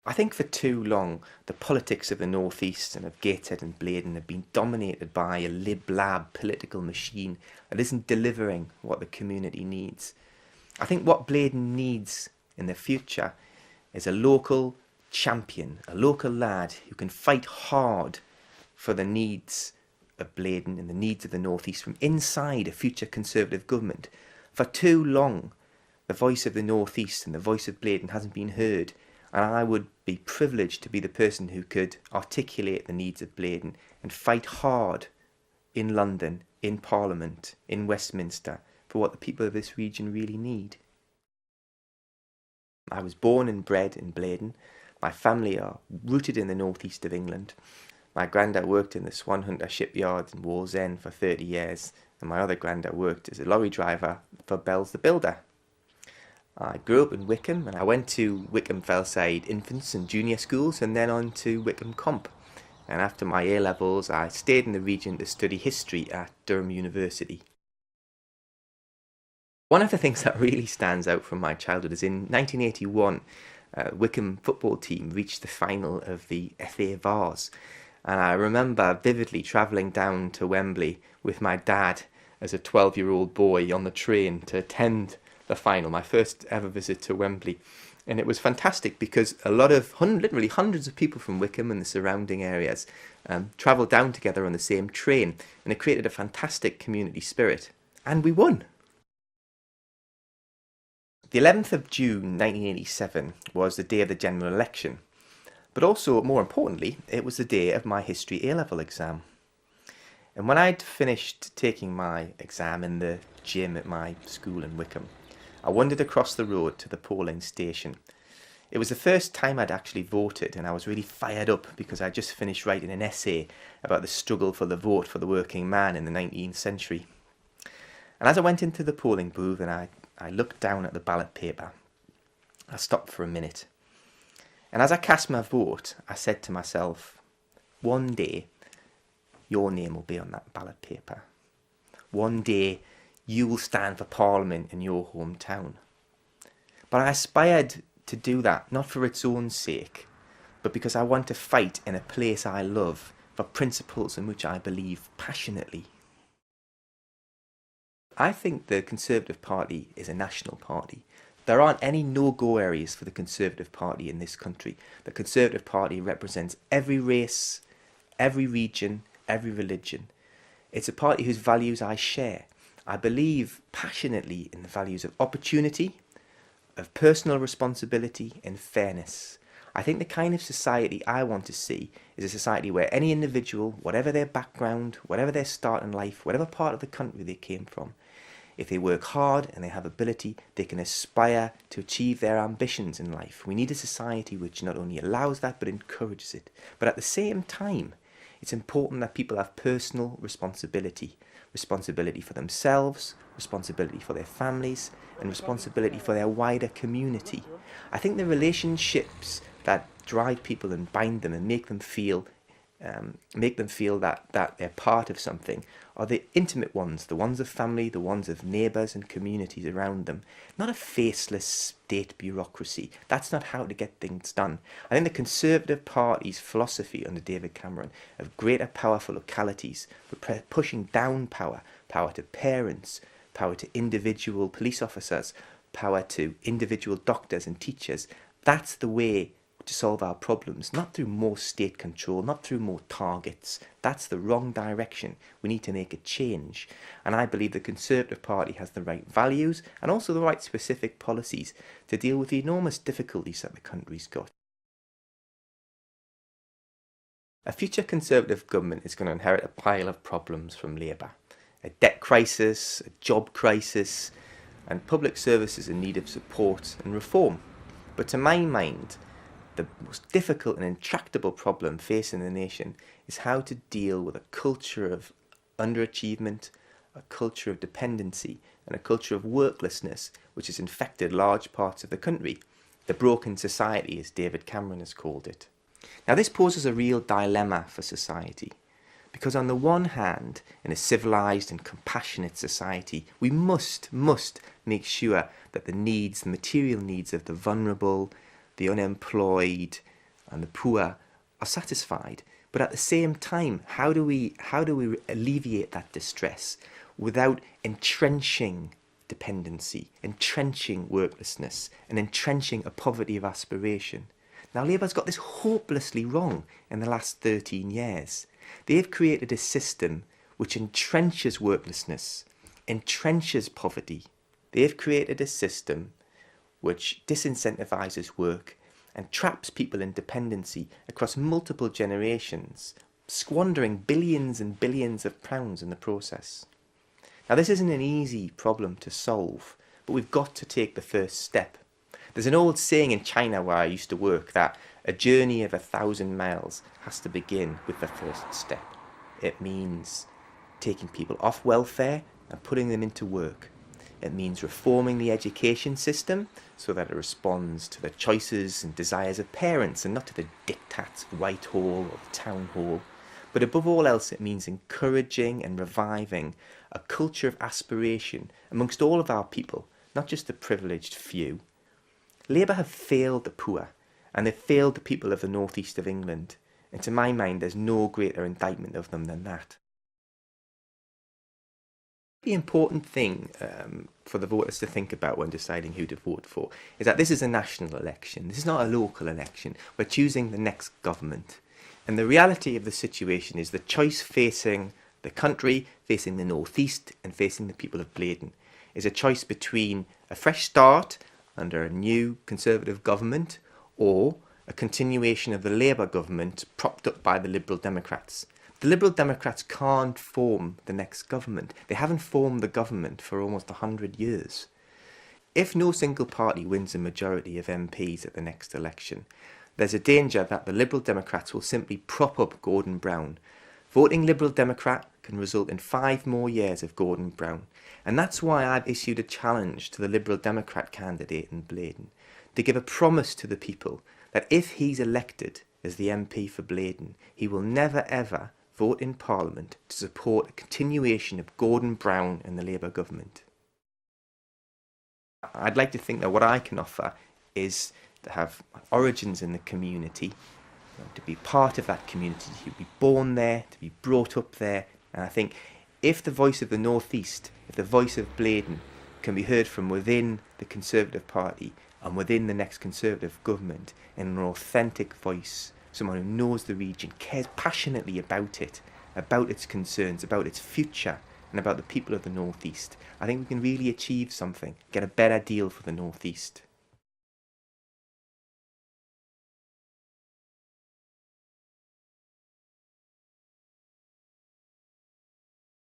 I think for too long, the politics of the North East and of Gateshead and Blaydon have been dominated by a lib-lab political machine that isn't delivering what the community needs. I think what Blaydon needs in the future is a local champion, a local lad who can fight hard for the needs of Blaydon and the needs of the North East from inside a future Conservative government. For too long, the voice of the North East and the voice of Blaydon hasn't been heard, and I would be privileged to be the person who could articulate the needs of Blaydon and fight hard in London, in Parliament, in Westminster, for what the people of this region really need. I was born and bred in Blaydon. My family are rooted in the northeast of England. My granddad worked in the Swan Hunter shipyard in Wallsend for 30 years, and my other granddad worked as a lorry driver for Bells the Builder. I grew up in Wycombe, and I went to Wycombe Fellside infants and junior schools and then on to Wycombe Comp. And after my A-levels, I stayed in the region to study history at Durham University. One of the things that really stands out from my childhood is in 1981, Wycombe football team reached the final of the FA Vase. And I remember vividly travelling down to Wembley with my dad as a 12-year-old boy on the train to attend the final, my first ever visit to Wembley. And it was fantastic because a lot of, literally hundreds of people from Wycombe and the surrounding areas travelled down together on the same train, and it created a fantastic community spirit. And we won! The 11th of June 1987 was the day of the general election, but also, more importantly, it was the day of my history A-level exam. And when I'd finished taking my exam in the gym at my school in Wycombe, I wandered across the road to the polling station. It was the first time I'd actually voted, and I was really fired up because I'd just finished writing an essay about the struggle for the vote for the working man in the 19th century. And as I went into the polling booth and I looked down at the ballot paper, I stopped for a minute. And as I cast my vote, I said to myself, one day, your name will be on that ballot paper. One day, you will stand for Parliament in your hometown. But I aspired to do that, not for its own sake, but because I want to fight in a place I love for principles in which I believe passionately. I think the Conservative Party is a national party. There aren't any no-go areas for the Conservative Party in this country. The Conservative Party represents every race, every region, every religion. It's a party whose values I share. I believe passionately in the values of opportunity, of personal responsibility and fairness. I think the kind of society I want to see is a society where any individual, whatever their background, whatever their start in life, whatever part of the country they came from, if they work hard and they have ability, they can aspire to achieve their ambitions in life. We need a society which not only allows that but encourages it. But at the same time, it's important that people have personal responsibility. Responsibility for themselves, responsibility for their families, and responsibility for their wider community. I think the relationships that drive people and bind them and make them feel that they're part of something are the intimate ones, the ones of family, the ones of neighbours and communities around them, not a faceless state bureaucracy. That's not how to get things done. I think the Conservative Party's philosophy under David Cameron of greater power for localities, for pushing down power to parents, power to individual police officers, power to individual doctors and teachers, that's the way to solve our problems, not through more state control, not through more targets. That's the wrong direction. We need to make a change. And I believe the Conservative Party has the right values and also the right specific policies to deal with the enormous difficulties that the country's got. A future Conservative government is going to inherit a pile of problems from Labour. A debt crisis, a job crisis, and public services in need of support and reform. But to my mind, the most difficult and intractable problem facing the nation is how to deal with a culture of underachievement, a culture of dependency, and a culture of worklessness which has infected large parts of the country. The broken society, as David Cameron has called it. Now this poses a real dilemma for society, because on the one hand, in a civilised and compassionate society, we must make sure that the material needs of the vulnerable, the unemployed, and the poor are satisfied. But at the same time, how do we alleviate that distress without entrenching dependency, entrenching worklessness, and entrenching a poverty of aspiration? Now, Labour's got this hopelessly wrong in the last 13 years. They've created a system which entrenches worklessness, entrenches poverty. They've created a system which disincentivises work and traps people in dependency across multiple generations, squandering billions and billions of pounds in the process. Now, this isn't an easy problem to solve, but we've got to take the first step. There's an old saying in China where I used to work that a journey of 1,000 miles has to begin with the first step. It means taking people off welfare and putting them into work. It means reforming the education system so that it responds to the choices and desires of parents and not to the diktats of Whitehall or the Town Hall. But above all else, it means encouraging and reviving a culture of aspiration amongst all of our people, not just the privileged few. Labour have failed the poor, and they've failed the people of the northeast of England, and to my mind there's no greater indictment of them than that. The important thing for the voters to think about when deciding who to vote for is that this is a national election. This is not a local election. We're choosing the next government. And the reality of the situation is the choice facing the country, facing the northeast and facing the people of Blaydon is a choice between a fresh start under a new Conservative government or a continuation of the Labour government propped up by the Liberal Democrats. The Liberal Democrats can't form the next government. They haven't formed the government for almost 100 years. If no single party wins a majority of MPs at the next election, there's a danger that the Liberal Democrats will simply prop up Gordon Brown. Voting Liberal Democrat can result in 5 more years of Gordon Brown. And that's why I've issued a challenge to the Liberal Democrat candidate in Blaydon to give a promise to the people that if he's elected as the MP for Blaydon, he will never ever vote in Parliament to support a continuation of Gordon Brown and the Labour government. I'd like to think that what I can offer is to have origins in the community, to be part of that community, to be born there, to be brought up there. And I think if the voice of the North East, if the voice of Blaydon can be heard from within the Conservative Party and within the next Conservative government in an authentic voice, someone who knows the region, cares passionately about it, about its concerns, about its future, and about the people of the North East, I think we can really achieve something, get a better deal for the North East.